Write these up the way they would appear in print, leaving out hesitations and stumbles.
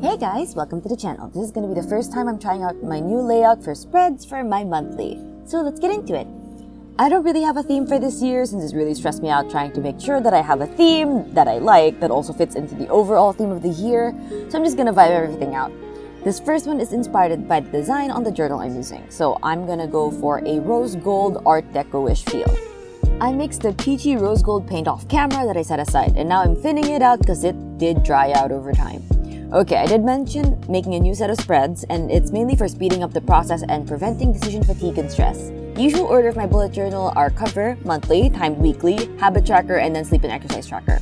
Hey guys, welcome to the channel. This is going to be the first time I'm trying out my new layout for spreads for my monthly. So let's get into it. I don't really have a theme for this year since it's really stressed me out trying to make sure that I have a theme that I like that also fits into the overall theme of the year. So I'm just going to vibe everything out. This first one is inspired by the design on the journal I'm using. So I'm going to go for a rose gold art deco-ish feel. I mixed the peachy rose gold paint off camera that I set aside, and now I'm thinning it out because it did dry out over time. Okay, I did mention making a new set of spreads, and it's mainly for speeding up the process and preventing decision fatigue and stress. The usual order of my bullet journal are cover, monthly, timed weekly, habit tracker, and then sleep and exercise tracker.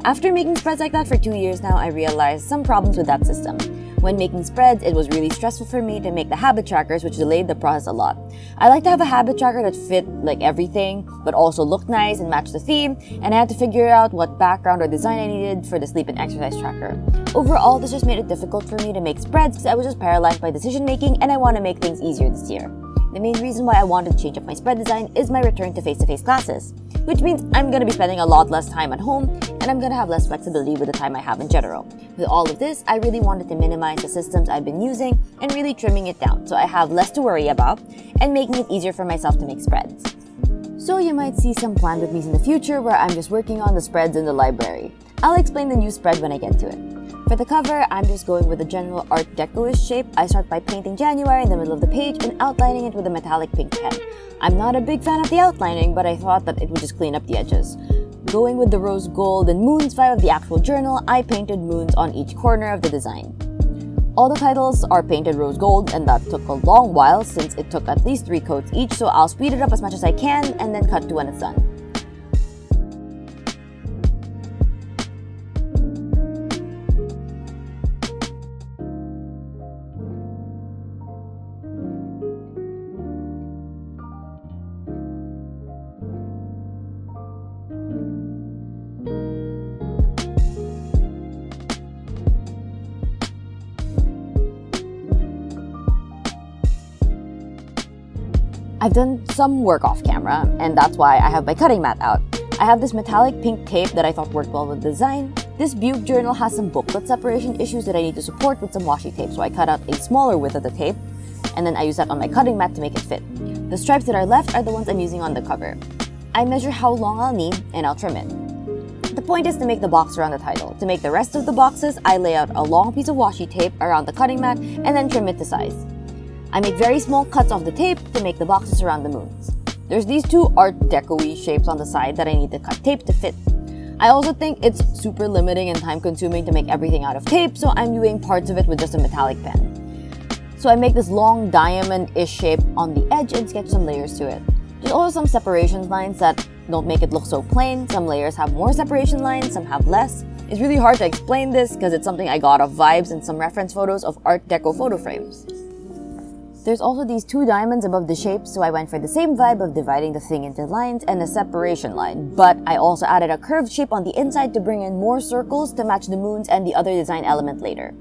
After making spreads like that for 2 years now, I realized some problems with that system. When making spreads, it was really stressful for me to make the habit trackers, which delayed the process a lot. I like to have a habit tracker that fit like everything, but also looked nice and matched the theme, and I had to figure out what background or design I needed for the sleep and exercise tracker. Overall, this just made it difficult for me to make spreads because I was just paralyzed by decision making, and I want to make things easier this year. The main reason why I wanted to change up my spread design is my return to face-to-face classes, which means I'm going to be spending a lot less time at home, and I'm going to have less flexibility with the time I have in general. With all of this, I really wanted to minimize the systems I've been using and really trimming it down so I have less to worry about and making it easier for myself to make spreads. So you might see some plan with me in the future where I'm just working on the spreads in the library. I'll explain the new spread when I get to it. For the cover, I'm just going with a general art deco-ish shape. I start by painting January in the middle of the page and outlining it with a metallic pink pen. I'm not a big fan of the outlining, but I thought that it would just clean up the edges. Going with the rose gold and moons vibe of the actual journal, I painted moons on each corner of the design. All the titles are painted rose gold, and that took a long while since it took at least 3 coats each, so I'll speed it up as much as I can and then cut to when it's done. I've done some work off camera, and that's why I have my cutting mat out. I have this metallic pink tape that I thought worked well with the design. This Buke journal has some booklet separation issues that I need to support with some washi tape, so I cut out a smaller width of the tape, and then I use that on my cutting mat to make it fit. The stripes that are left are the ones I'm using on the cover. I measure how long I'll need, and I'll trim it. The point is to make the box around the title. To make the rest of the boxes, I lay out a long piece of washi tape around the cutting mat and then trim it to size. I make very small cuts off the tape to make the boxes around the moons. There's these 2 art deco-y shapes on the side that I need to cut tape to fit. I also think it's super limiting and time consuming to make everything out of tape, so I'm doing parts of it with just a metallic pen. So I make this long diamond-ish shape on the edge and sketch some layers to it. There's also some separation lines that don't make it look so plain. Some layers have more separation lines, some have less. It's really hard to explain this because it's something I got off vibes and some reference photos of art deco photo frames. There's also these 2 diamonds above the shape, so I went for the same vibe of dividing the thing into lines and a separation line, but I also added a curved shape on the inside to bring in more circles to match the moons and the other design element later.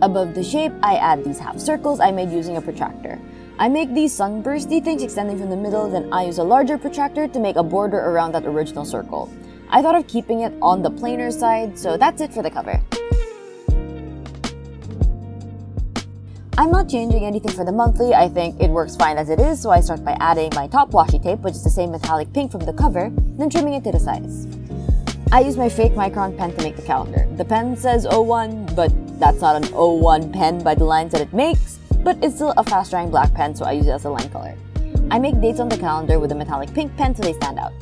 Above the shape, I add these half circles I made using a protractor. I make these sunbursty things extending from the middle, then I use a larger protractor to make a border around that original circle. I thought of keeping it on the plainer side, so that's it for the cover. I'm not changing anything for the monthly. I think it works fine as it is, so I start by adding my top washi tape, which is the same metallic pink from the cover, then trimming it to the size. I use my fake micron pen to make the calendar. The pen says 01, but that's not an 01 pen by the lines that it makes, but it's still a fast-drying black pen, so I use it as a line color. I make dates on the calendar with a metallic pink pen so they stand out.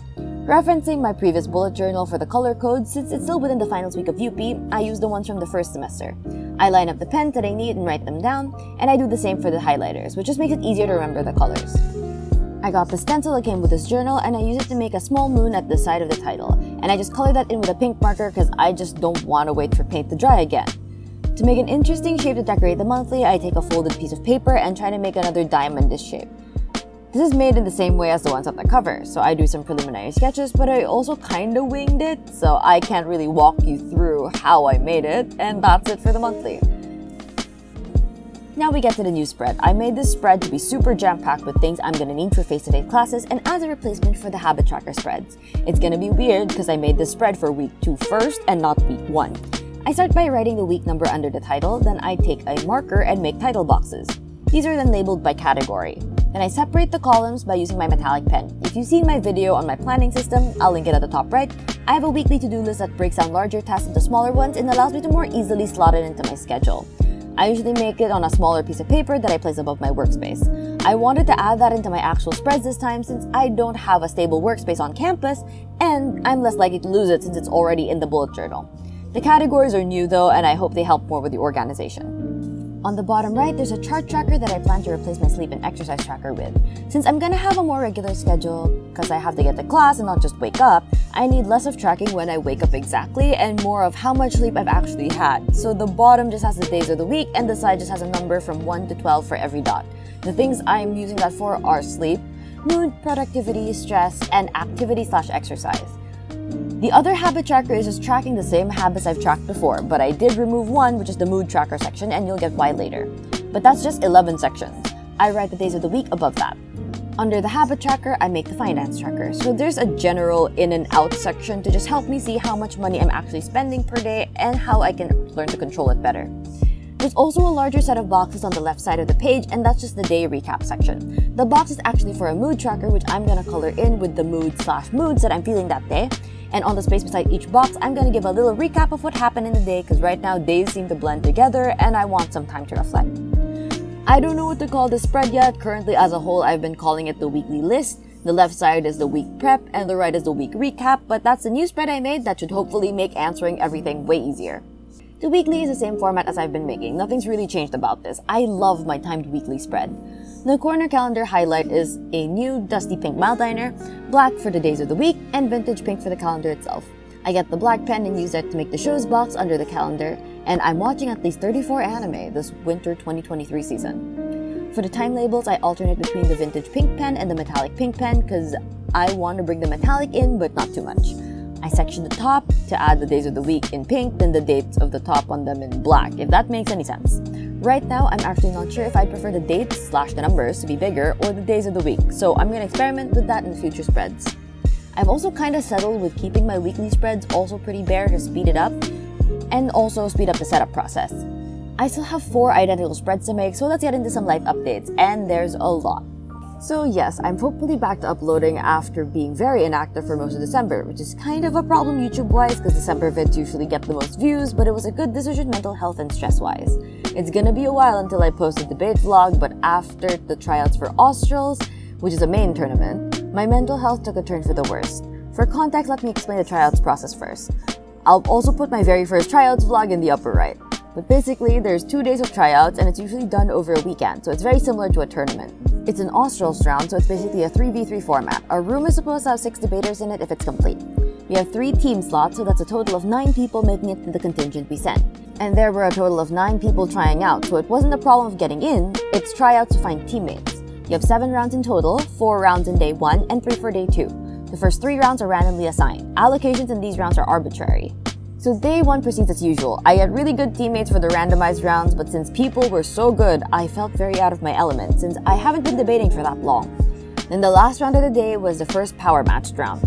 Referencing my previous bullet journal for the color code, since it's still within the finals week of UP, I use the ones from the first semester. I line up the pens that I need and write them down, and I do the same for the highlighters, which just makes it easier to remember the colors. I got the stencil that came with this journal, and I use it to make a small moon at the side of the title, and I just color that in with a pink marker because I just don't want to wait for paint to dry again. To make an interesting shape to decorate the monthly, I take a folded piece of paper and try to make another diamond-ish shape. This is made in the same way as the ones on the cover, so I do some preliminary sketches, but I also kinda winged it, so I can't really walk you through how I made it, and that's it for the monthly. Now we get to the new spread. I made this spread to be super jam-packed with things I'm gonna need for face-to-face classes and as a replacement for the habit tracker spreads. It's gonna be weird because I made this spread for week 2 first and not week 1. I start by writing the week number under the title, then I take a marker and make title boxes. These are then labeled by category. Then I separate the columns by using my metallic pen. If you've seen my video on my planning system, I'll link it at the top right. I have a weekly to-do list that breaks down larger tasks into smaller ones and allows me to more easily slot it into my schedule. I usually make it on a smaller piece of paper that I place above my workspace. I wanted to add that into my actual spreads this time since I don't have a stable workspace on campus and I'm less likely to lose it since it's already in the bullet journal. The categories are new though, and I hope they help more with the organization. On the bottom right, there's a chart tracker that I plan to replace my sleep and exercise tracker with. Since I'm gonna have a more regular schedule, because I have to get to class and not just wake up, I need less of tracking when I wake up exactly and more of how much sleep I've actually had. So the bottom just has the days of the week and the side just has a number from 1 to 12 for every dot. The things I'm using that for are sleep, mood, productivity, stress, and activity/exercise. The other habit tracker is just tracking the same habits I've tracked before, but I did remove one, which is the mood tracker section, and you'll get why later. But that's just 11 sections. I write the days of the week above that. Under the habit tracker, I make the finance tracker. So there's a general in and out section to just help me see how much money I'm actually spending per day and how I can learn to control it better. There's also a larger set of boxes on the left side of the page, and that's just the day recap section. The box is actually for a mood tracker, which I'm gonna color in with the moods that I'm feeling that day. And on the space beside each box, I'm gonna give a little recap of what happened in the day because right now days seem to blend together and I want some time to reflect. I don't know what to call this spread yet. Currently as a whole, I've been calling it the weekly list. The left side is the week prep and the right is the week recap, but that's the new spread I made that should hopefully make answering everything way easier. The weekly is the same format as I've been making. Nothing's really changed about this. I love my timed weekly spread. The corner calendar highlight is a new dusty pink mildliner, black for the days of the week, and vintage pink for the calendar itself. I get the black pen and use it to make the shows box under the calendar, and I'm watching at least 34 anime this winter 2023 season. For the time labels, I alternate between the vintage pink pen and the metallic pink pen because I want to bring the metallic in but not too much. I section the top to add the days of the week in pink, then the dates of the top on them in black, if that makes any sense. Right now, I'm actually not sure if I prefer the dates / the numbers to be bigger or the days of the week, so I'm going to experiment with that in the future spreads. I've also kind of settled with keeping my weekly spreads also pretty bare to speed it up, and also speed up the setup process. I still have 4 identical spreads to make, so let's get into some life updates, and there's a lot. So yes, I'm hopefully back to uploading after being very inactive for most of December, which is kind of a problem YouTube-wise because December vids usually get the most views, but it was a good decision mental health and stress-wise. It's gonna be a while until I post a debate vlog, but after the tryouts for Australs, which is a main tournament, my mental health took a turn for the worst. For context, let me explain the tryouts process first. I'll also put my very first tryouts vlog in the upper right. But basically, there's 2 days of tryouts and it's usually done over a weekend, so it's very similar to a tournament. It's an Australs round, so it's basically a 3v3 format. Our room is supposed to have 6 debaters in it if it's complete. We have 3 team slots, so that's a total of 9 people making it to the contingent we sent. And there were a total of 9 people trying out, so it wasn't a problem of getting in, it's tryouts to find teammates. You have 7 rounds in total, 4 rounds in day 1 and 3 for day 2. The first 3 rounds are randomly assigned. Allocations in these rounds are arbitrary. So day 1 proceeds as usual. I had really good teammates for the randomized rounds, but since people were so good, I felt very out of my element since I haven't been debating for that long. Then the last round of the day was the first power matched round.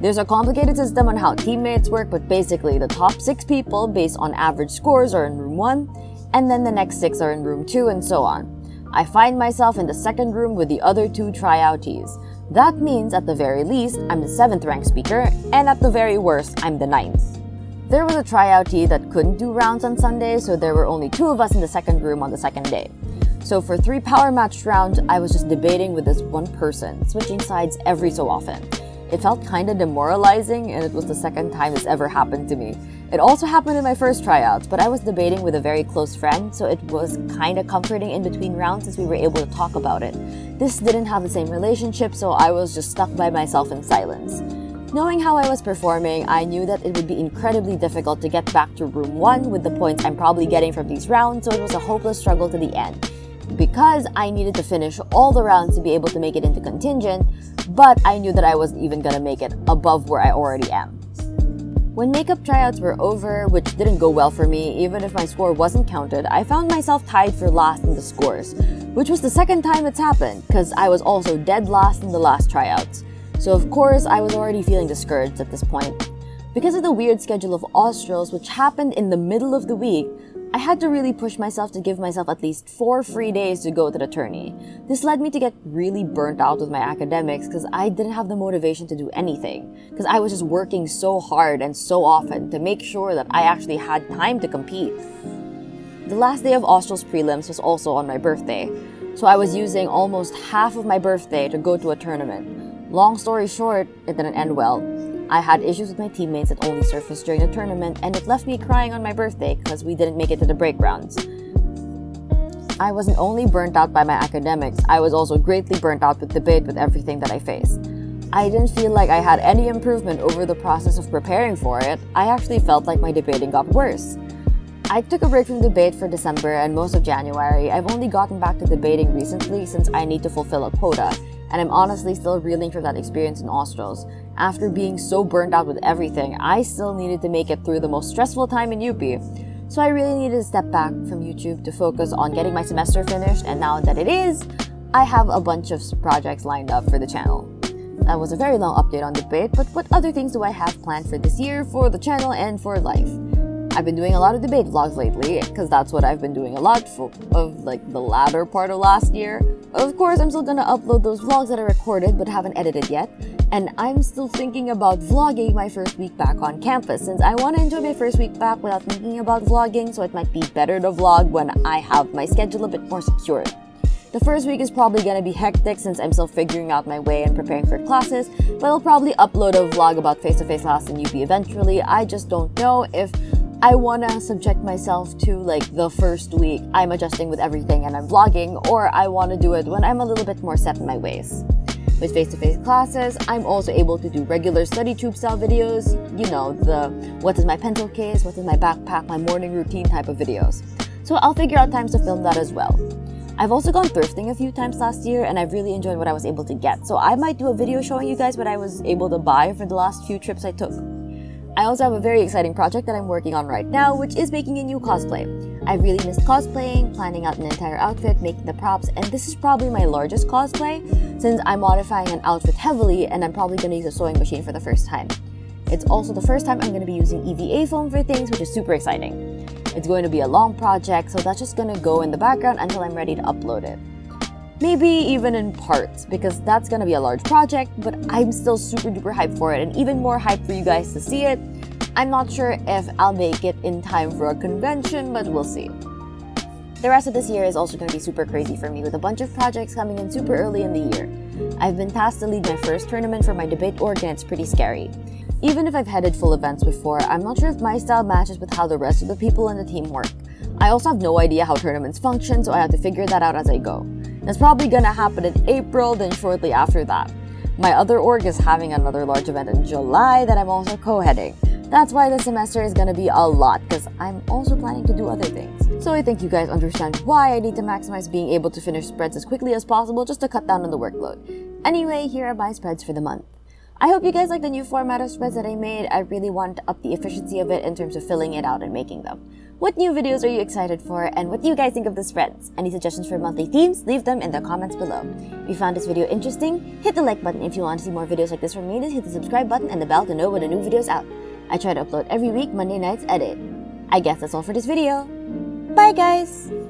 There's a complicated system on how teammates work, but basically the top 6 people based on average scores are in room 1, and then the next 6 are in room 2 and so on. I find myself in the second room with the other 2 tryoutees. That means at the very least, I'm the 7th ranked speaker, and at the very worst, I'm the 9th. There was a tryoutee that couldn't do rounds on Sunday, so there were only 2 of us in the second room on the second day. So for 3 power matched rounds, I was just debating with this one person, switching sides every so often. It felt kinda demoralizing, and it was the second time this ever happened to me. It also happened in my first tryouts, but I was debating with a very close friend, so it was kinda comforting in between rounds since we were able to talk about it. This didn't have the same relationship, so I was just stuck by myself in silence. Knowing how I was performing, I knew that it would be incredibly difficult to get back to room 1 with the points I'm probably getting from these rounds, so it was a hopeless struggle to the end. Because I needed to finish all the rounds to be able to make it into contingent, but I knew that I wasn't even gonna make it above where I already am. When makeup tryouts were over, which didn't go well for me, even if my score wasn't counted, I found myself tied for last in the scores, which was the second time it's happened, because I was also dead last in the last tryouts. So of course, I was already feeling discouraged at this point. Because of the weird schedule of Australs, which happened in the middle of the week, I had to really push myself to give myself at least 4 free days to go to the tourney. This led me to get really burnt out with my academics because I didn't have the motivation to do anything, because I was just working so hard and so often to make sure that I actually had time to compete. The last day of Australs prelims was also on my birthday, so I was using almost half of my birthday to go to a tournament. Long story short, it didn't end well. I had issues with my teammates that only surfaced during the tournament, and it left me crying on my birthday because we didn't make it to the break rounds. I wasn't only burnt out by my academics, I was also greatly burnt out with debate with everything that I faced. I didn't feel like I had any improvement over the process of preparing for it. I actually felt like my debating got worse. I took a break from debate for December and most of January. I've only gotten back to debating recently since I need to fulfill a quota, and I'm honestly still reeling from that experience in Australs. After being so burnt out with everything, I still needed to make it through the most stressful time in UP. So I really needed to step back from YouTube to focus on getting my semester finished, and now that it is, I have a bunch of projects lined up for the channel. That was a very long update on debate, but what other things do I have planned for this year, for the channel, and for life? I've been doing a lot of debate vlogs lately, because that's what I've been doing a lot of the latter part of last year. Of course, I'm still gonna upload those vlogs that I recorded but haven't edited yet, and I'm still thinking about vlogging my first week back on campus, since I want to enjoy my first week back without thinking about vlogging, so it might be better to vlog when I have my schedule a bit more secured. The first week is probably gonna be hectic since I'm still figuring out my way and preparing for classes, but I'll probably upload a vlog about face-to-face class in UP eventually. I just don't know if I wanna subject myself to the first week I'm adjusting with everything and I'm vlogging, or I wanna do it when I'm a little bit more set in my ways. With face-to-face classes, I'm also able to do regular study tube style videos, the what is my pencil case, what is my backpack, my morning routine type of videos. So I'll figure out times to film that as well. I've also gone thrifting a few times last year, and I've really enjoyed what I was able to get, so I might do a video showing you guys what I was able to buy for the last few trips I took. I also have a very exciting project that I'm working on right now, which is making a new cosplay. I really missed cosplaying, planning out an entire outfit, making the props, and this is probably my largest cosplay since I'm modifying an outfit heavily and I'm probably going to use a sewing machine for the first time. It's also the first time I'm going to be using EVA foam for things, which is super exciting. It's going to be a long project, so that's just going to go in the background until I'm ready to upload it. Maybe even in parts, because that's gonna be a large project, but I'm still super duper hyped for it and even more hyped for you guys to see it. I'm not sure if I'll make it in time for a convention, but we'll see. The rest of this year is also gonna be super crazy for me with a bunch of projects coming in super early in the year. I've been tasked to lead my first tournament for my debate org and it's pretty scary. Even if I've headed full events before, I'm not sure if my style matches with how the rest of the people in the team work. I also have no idea how tournaments function, so I have to figure that out as I go. That's probably gonna happen in April, then shortly after that. My other org is having another large event in July that I'm also co-heading. That's why this semester is gonna be a lot, because I'm also planning to do other things. So I think you guys understand why I need to maximize being able to finish spreads as quickly as possible just to cut down on the workload. Anyway, here are my spreads for the month. I hope you guys like the new format of spreads that I made. I really want to up the efficiency of it in terms of filling it out and making them. What new videos are you excited for, and what do you guys think of the spreads? Any suggestions for monthly themes? Leave them in the comments below. If you found this video interesting, hit the like button. If you want to see more videos like this from me, just hit the subscribe button and the bell to know when a new video is out. I try to upload every week, Monday nights at 8. I guess that's all for this video. Bye guys!